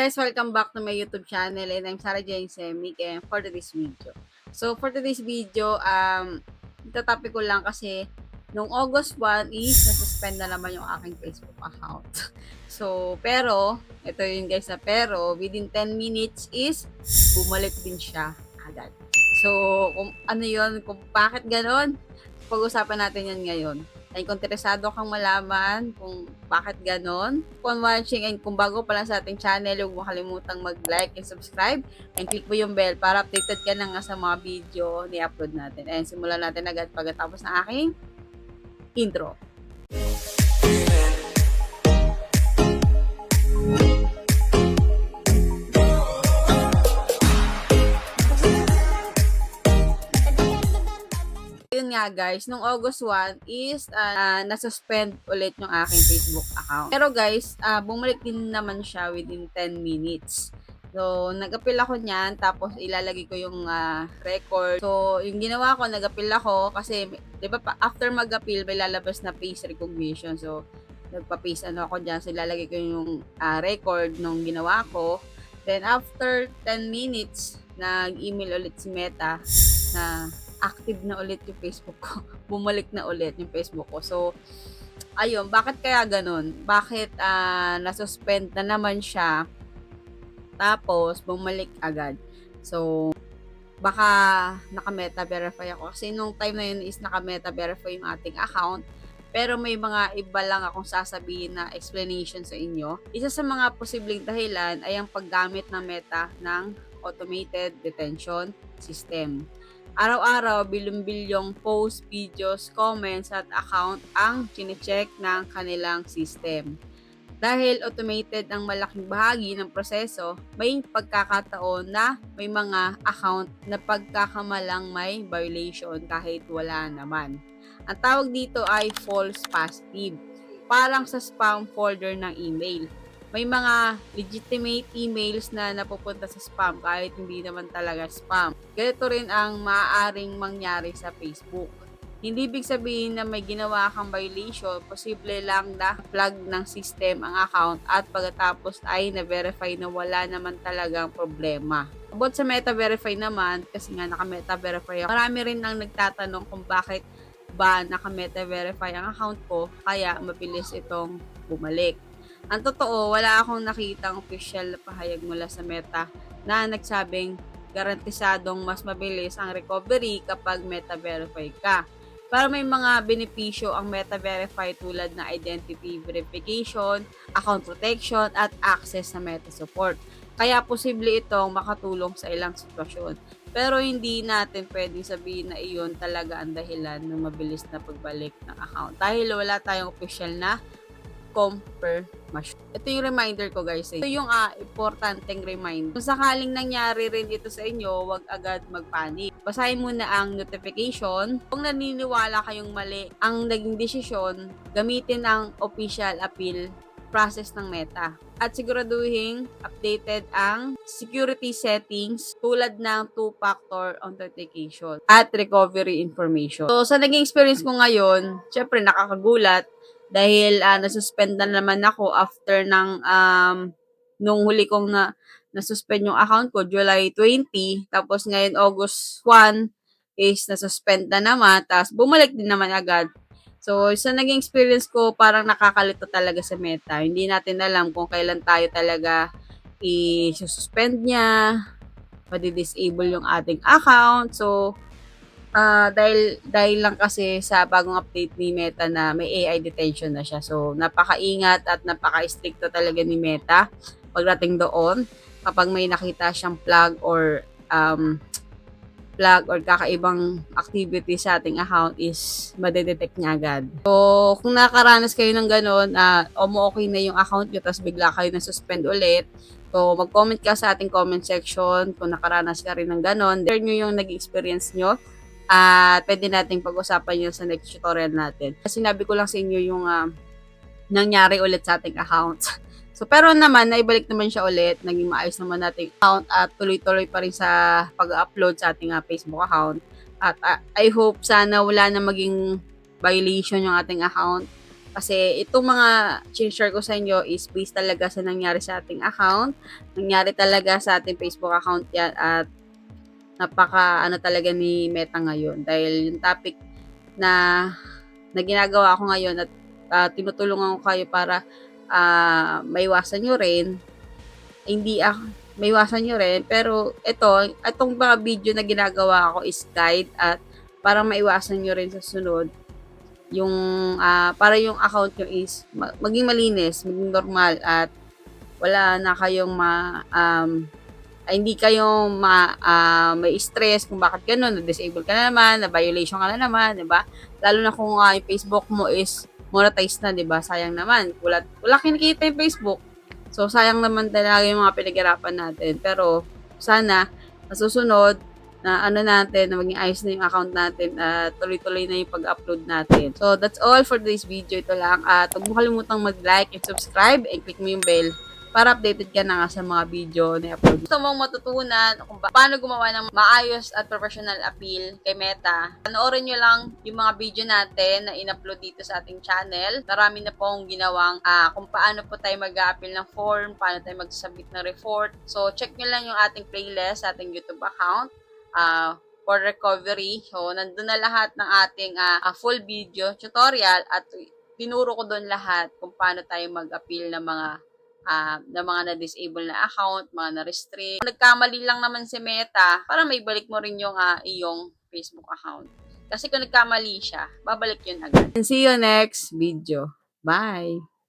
Guys, welcome back to my YouTube channel and I'm Sarah Jane Semic and for today's video. So for today's video, ito topic ko lang kasi nung August 1 is nasuspend na naman yung aking Facebook account. So, pero, ito yun guys pero within 10 minutes is bumalik din siya agad. So, kung ano yun, kung bakit ganon, pag-usapan natin yan ngayon. Ay kung interesado kang malaman kung bakit ganon, kung watching and kung bago pa lang sa ating channel, huwag mo kalimutang mag-like and subscribe and click mo yung bell para updated ka na nga sa mga video ni-upload natin. And simulan natin agad pagkatapos ng aking intro. Yun nga guys, nung August 1 is nasuspend ulit yung aking Facebook account. Pero guys, bumalik din naman siya within 10 minutes. So, nag-appeal ako niyan, tapos ilalagay ko yung record. So, yung ginawa ko, nag-appeal ako kasi, di ba, after mag-appeal, may lalabas na face recognition. So, nagpa-paste ako dyan. So, ilalagay ko yung record nung ginawa ko. Then, after 10 minutes, nag-email ulit si Meta na active na ulit yung Facebook ko. Bumalik na ulit yung Facebook ko. So, ayun, bakit kaya ganun? Bakit nasuspend na naman siya tapos bumalik agad? So, baka naka-meta verify ako. Kasi nung time na yun is naka-meta verify yung ating account. Pero may mga iba lang akong sasabihin na explanation sa inyo. Isa sa mga posibleng dahilan ay ang paggamit ng Meta ng automated detention system. Araw-araw, bilyong-bilyong post, videos, comments at account ang chinecheck ng kanilang system. Dahil automated ang malaking bahagi ng proseso, may pagkakataon na may mga account na pagkakamalang may violation kahit wala naman. Ang tawag dito ay false positive, parang sa spam folder ng email. May mga legitimate emails na napupunta sa spam kahit hindi naman talaga spam. Ganito rin ang maaaring mangyari sa Facebook. Hindi ibig sabihin na may ginawa kang violation, posible lang na flag ng system ang account at pagkatapos ay na-verify na wala naman talagang problema. About sa Meta Verify naman, kasi nga naka-Meta Verify ako, marami rin ang nagtatanong kung bakit ba naka-Meta Verify ang account ko, kaya mabilis itong bumalik. Ang totoo, wala akong nakitang official na pahayag mula sa Meta na nagsabing garantisadong mas mabilis ang recovery kapag Meta Verify ka. Pero may mga benepisyo ang Meta Verify tulad na identity verification, account protection, at access sa Meta support. Kaya posible itong makatulong sa ilang sitwasyon. Pero hindi natin pwedeng sabihin na iyon talaga ang dahilan ng mabilis na pagbalik ng account. Dahil wala tayong official na confirmation. Ito yung reminder ko guys. Ito yung importanteng reminder. Kung sakaling nangyari rin ito sa inyo, huwag agad magpanik. Basahin muna ang notification. Kung naniniwala kayong mali ang naging desisyon, gamitin ang official appeal process ng Meta. At siguraduhin updated ang security settings tulad ng two-factor authentication at recovery information. So, sa naging experience ko ngayon, syempre nakakagulat dahil nasuspend na naman ako after ng nung huli kong nasuspend yung account ko July 20, tapos ngayon August 1 is nasuspend na naman, tapos bumalik din naman agad. So, sa naging experience ko, parang nakakalito talaga sa Meta. Hindi natin alam kung kailan tayo talaga i-suspend niya, padi-disable yung ating account. So, dahil lang kasi sa bagong update ni Meta na may AI detention na siya. So, napakaingat at napaka-stricto talaga ni Meta pagdating doon. Kapag may nakita siyang flag or kakaibang activity sa ating account is madedetect niya agad. So, kung nakaranas kayo ng ganun, okay na yung account nyo tapos bigla kayo na-suspend ulit, so mag-comment ka sa ating comment section kung nakaranas ka rin ng ganun. Share nyo yung nag-experience nyo at pwede nating pag-usapan yun sa next tutorial natin. Sinabi ko lang sa inyo yung nangyari ulit sa ating account. So, pero naman, naibalik naman siya ulit. Naging maayos naman nating account at tuloy-tuloy pa rin sa pag-upload sa ating Facebook account. At I hope sana wala na maging violation yung ating account Kasi itong mga share ko sa inyo is based talaga sa nangyari sa ating account. Nangyari talaga sa ating Facebook account yan at napaka ano talaga ni Meta ngayon. Dahil yung topic na, na ginagawa ko ngayon at tinutulungan ko kayo para maiwasan nyo rin, hindi maiwasan nyo rin. Pero itong mga video na ginagawa ko is guide at para maiwasan nyo rin sa sunod yung para yung account nyo is maging malinis, maging normal at wala na kayong hindi kayo may stress kung bakit ganun, na-disable ka na naman, na-violation ka na naman, di ba? Lalo na kung yung Facebook mo is monetized na, di ba? Sayang naman. Wala kinikita yung Facebook. So, sayang naman talaga yung mga pinaghirapan natin. Pero, sana, masusunod, na ano natin, na maging ayos na yung account natin at tuloy-tuloy na yung pag-upload natin. So, that's all for this video. Ito lang. At huwag mo kalimutang mag-like and subscribe and click mo yung bell para updated ka na nga sa mga video na upload. Gusto mong matutunan kung paano gumawa ng maayos at professional appeal kay Meta, panoorin nyo lang yung mga video natin na in-upload dito sa ating channel. Marami na pong ginawang kung paano po tayo mag-a-appeal ng form, paano tayo mag-submit ng report. So, check nyo lang yung ating playlist sa ating YouTube account for recovery. So, nandun na lahat ng ating full video tutorial at tinuro ko doon lahat kung paano tayo mag-appeal ng mga na-disable na account, mga na-restrict. Nagkamali lang naman si Meta, para may balik mo rin yung iyong Facebook account. Kasi kung nagkamali siya, babalik yun agad. And see you next video. Bye!